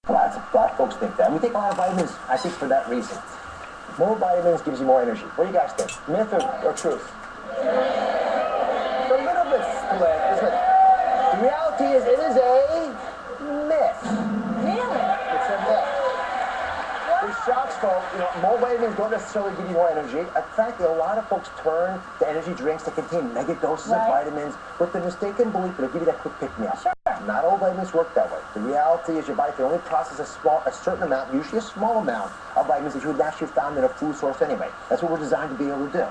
A lot of folks think that. We take a lot of vitamins, I think, for that reason. More vitamins gives you more energy. What do you guys think? Myth or truth? It's a little bit split. The reality is it is a myth. Really? It's a myth. It shocks folks. More vitamins don't necessarily give you more energy. In fact, a lot of folks turn to energy drinks that contain mega doses of vitamins with the mistaken belief that it'll give you that quick pick-me-up. Sure. Not all vitamins work that way. The reality is your body can only process a certain amount, usually a small amount, of vitamins that you would naturally found in a food source anyway. That's what we're designed to be able to do.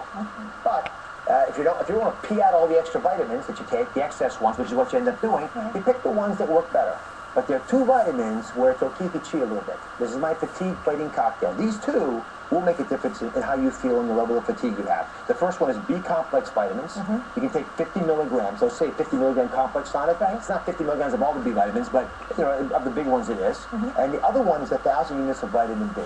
But if you don't want to pee out all the extra vitamins that you take, the excess ones, which is what you end up doing, you pick the ones that work better. But there are two vitamins where it'll keep you cheat a little bit. This is my fatigue fighting cocktail. These two will make a difference in how you feel and the level of fatigue you have. The first one is B-complex vitamins. You can take 50 milligrams. So say 50 milligram complex on it. It's not 50 milligrams of all the B vitamins, but of the big ones it is. And the other one is 1,000 units of vitamin D.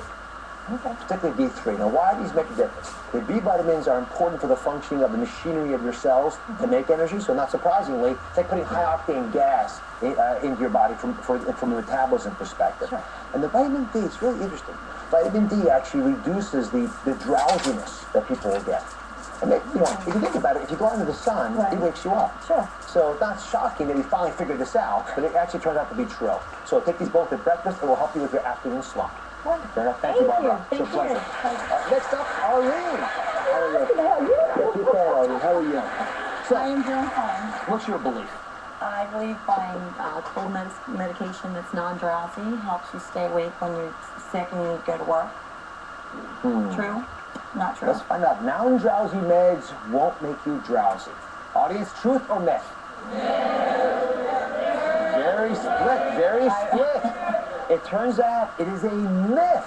Particularly D3. Now, why these make a difference? The B vitamins are important for the functioning of the machinery of your cells to make energy, so not surprisingly, it's like putting high-octane gas into your body from a metabolism perspective. And the vitamin D, it's really interesting. Vitamin D actually reduces the drowsiness that people will get. And if you think about it, if you go out into the sun, it wakes you up. So it's not shocking that we finally figured this out, but it actually turns out to be true. So take these both at breakfast, it will help you with your afternoon slump. Fair enough. Thank you, Barbara. It's a pleasure. Next up, Arlene. How are you? Keep going, Arlene. How are you? So, I am doing fine. What's your belief? I believe buying cold medication that's non-drowsy helps you stay awake when you're sick and you go to work. True? Not true? Let's find out. Non-drowsy meds won't make you drowsy. Audience, truth or myth? Very split. Very split. It turns out it is a myth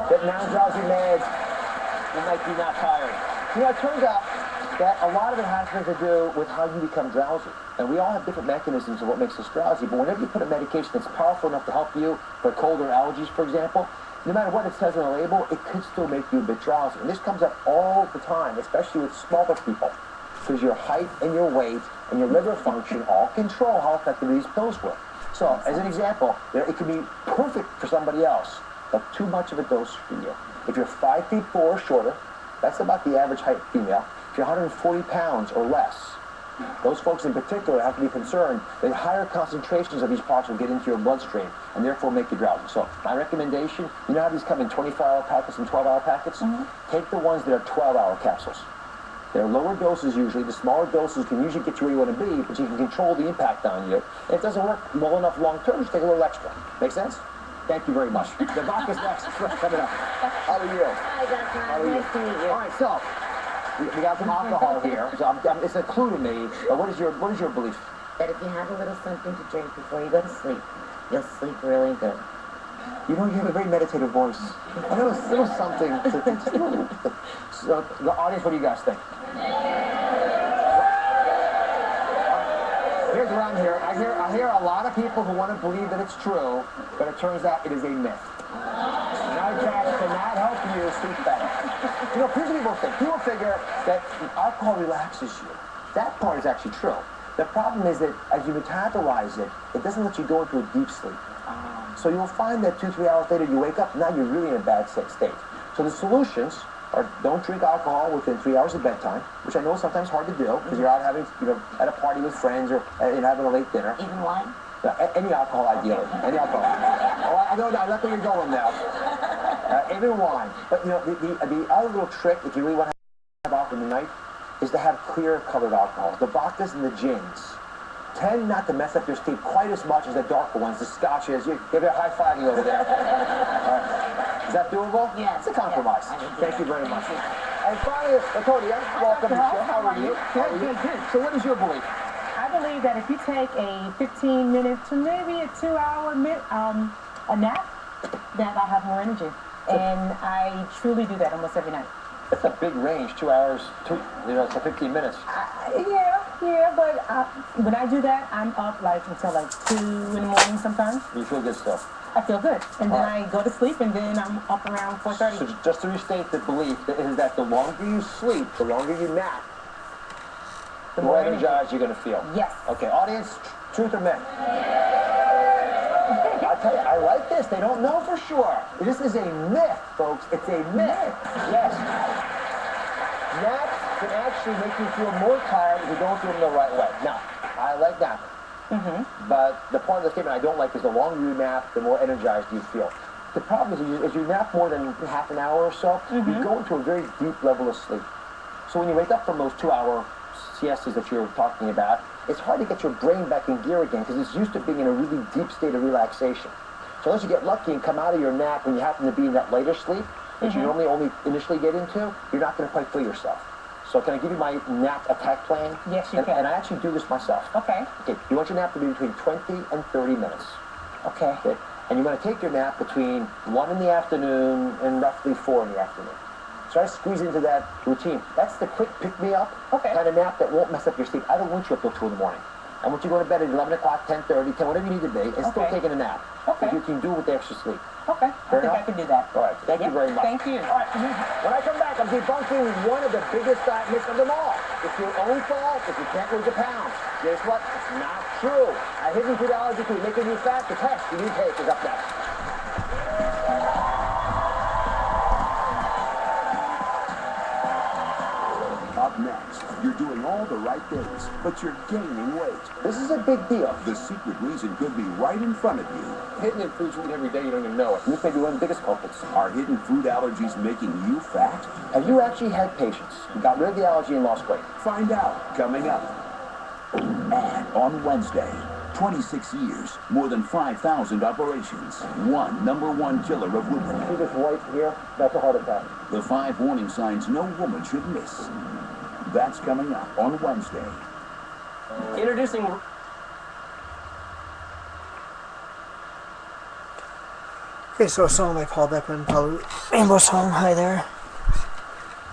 that non-drowsy meds will make you not tired. It turns out that a lot of it has to do with how you become drowsy. And we all have different mechanisms of what makes us drowsy, but whenever you put a medication that's powerful enough to help you for cold or allergies, for example, no matter what it says on the label, it could still make you a bit drowsy. And this comes up all the time, especially with smaller people, because your height and your weight and your liver function all control how effective these pills work. So, as an example, it can be perfect for somebody else, but too much of a dose for you. If you're 5'4" or shorter, that's about the average height female. If you're 140 pounds or less, those folks in particular have to be concerned that higher concentrations of these products will get into your bloodstream and therefore make you drowsy. So, my recommendation, you know how these come in 24-hour packets and 12-hour packets? Take the ones that are 12-hour capsules. They're lower doses usually. The smaller doses can usually get you where you want to be, but you can control the impact on you. And if it doesn't work well enough long-term, just take a little extra. Make sense? Thank you very much. The vodka's next. Coming up. How are you? Hi, Dr. Nice to meet you. All right, so we got some alcohol here. So it's a clue to me. But what is your belief? That if you have a little something to drink before you go to sleep, you'll sleep really good. You have a very meditative voice. A little something. So, the audience, what do you guys think? Here's what I'm hearing. I hear a lot of people who want to believe that it's true, but it turns out it is a myth. Night caps cannot help you sleep better. Here's what people think. People figure that alcohol relaxes you. That part is actually true. The problem is that as you metabolize it, it doesn't let you go into a deep sleep. So you'll find that 2-3 hours later you wake up, now you're really in a bad state. So the solutions are don't drink alcohol within 3 hours of bedtime, which I know is sometimes hard to do because you're out having, at a party with friends or having a late dinner. Even wine? Any alcohol, ideally. Any alcohol. I like where you're going now. Even wine. But the other little trick, if you really want to have alcohol in the night, is to have clear colored alcohol. The vodkas and the gins tend not to mess up your sleep quite as much as the darker ones, the scotches. You're high-fiving over there. All right. Is that doable? Yes. It's a compromise. Yes. Thank you very much. And finally, Latonia, welcome to the show. How are you? Good. So what is your belief? I believe that if you take a 15-minute to maybe a 2-hour a nap, that I'll have more energy. And I truly do that almost every night. That's a big range, 2 hours, so 15 minutes. Yeah, but when I do that, I'm up until 2 in the morning sometimes. You feel good still? I feel good. And then I go to sleep, and then I'm up around 4:30. So just to restate the belief, is that the longer you sleep, the longer you nap, the more energized you're going to feel. Yes. Okay, audience, truth or myth? I'll tell you, I like this. They don't know for sure. This is a myth, folks. It's a myth. Yes. Naps can actually make you feel more tired if you don't do them the right way. Now, I like napping. But the part of the statement I don't like is the longer you nap, the more energized you feel. The problem is, as you nap more than half an hour or so, you go into a very deep level of sleep. So when you wake up from those 2-hour siestas that you're talking about, it's hard to get your brain back in gear again because it's used to being in a really deep state of relaxation. So unless you get lucky and come out of your nap when you happen to be in that later sleep that you normally only initially get into, you're not going to quite feel yourself. So can I give you my nap attack plan? Yes, you can. And I actually do this myself. Okay. Okay, you want your nap to be between 20 and 30 minutes. Okay. Okay. And you want to take your nap between 1 in the afternoon and roughly 4 in the afternoon. Try to squeeze into that routine. That's the quick pick-me-up kind of nap that won't mess up your sleep. I don't want you up till 2 in the morning. I want you to go to bed at 11 o'clock, 10:30, 10, whatever you need to be, and still taking a nap. Okay. If you can do it with the extra sleep. Okay. Fair I think enough? I can do that. All right. Thank you very much. Thank you. All right. When I come back, I'm debunking one of the biggest diet myths of them all. It's your own fault if you can't lose a pound. Guess what? It's not true. A hidden food allergy could make you fat. The test you need to take is up next. Up next, you're doing all the right things, but you're gaining weight. This is a big deal. The secret reason could be right in front of you. Hidden in foods you eat every day, you don't even know it. This may be one of the biggest culprits. Are hidden food allergies making you fat? Have you actually had patients who got rid of the allergy and lost weight? Find out coming up. And on Wednesday, 26 years, more than 5,000 operations, one #1 killer of women. See this white here? That's a heart attack. The 5 warning signs no woman should miss. That's coming up on Wednesday. Introducing... Okay, so a song by Paul Beckman, Paul Rainbow Song. Hi there.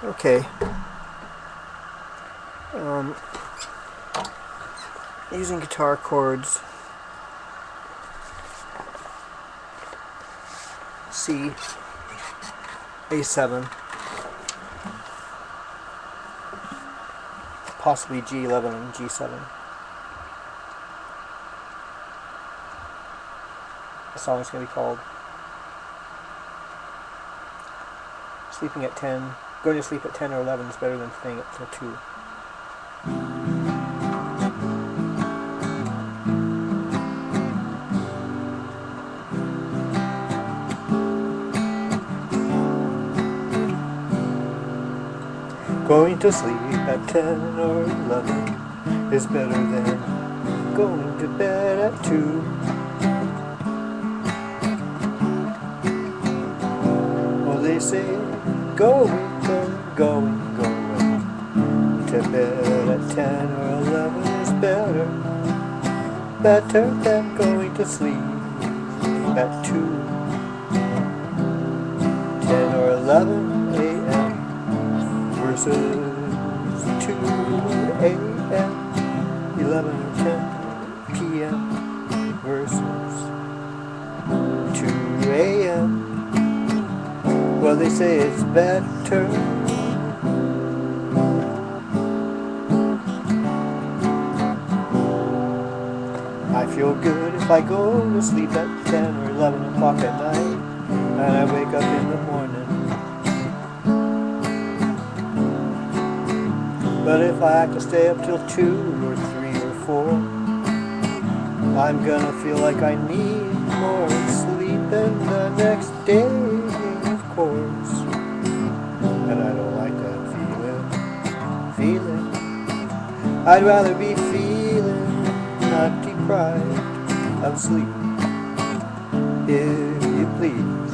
Okay. Using guitar chords. C, A7, possibly G11 and G7. The song is going to be called Sleeping at 10. Going to sleep at 10 or 11 is better than staying up till 2. Going to sleep at 10 or 11 is better than going to bed at 2. Well, they say going to bed at 10 or 11 is better than going to sleep at 2. 10 or 11 a.m. versus 2 a.m. 11 or 10 p.m. versus 2 a.m. Well, they say it's better. I feel good if I go to sleep at 10 or 11 o'clock at night and I wake up in the morning. But if I have to stay up till 2 or 3 or 4, I'm gonna feel like I need more sleep than the next day, of course. And I don't like that feeling. I'd rather be feeling not deprived of sleep, if you please.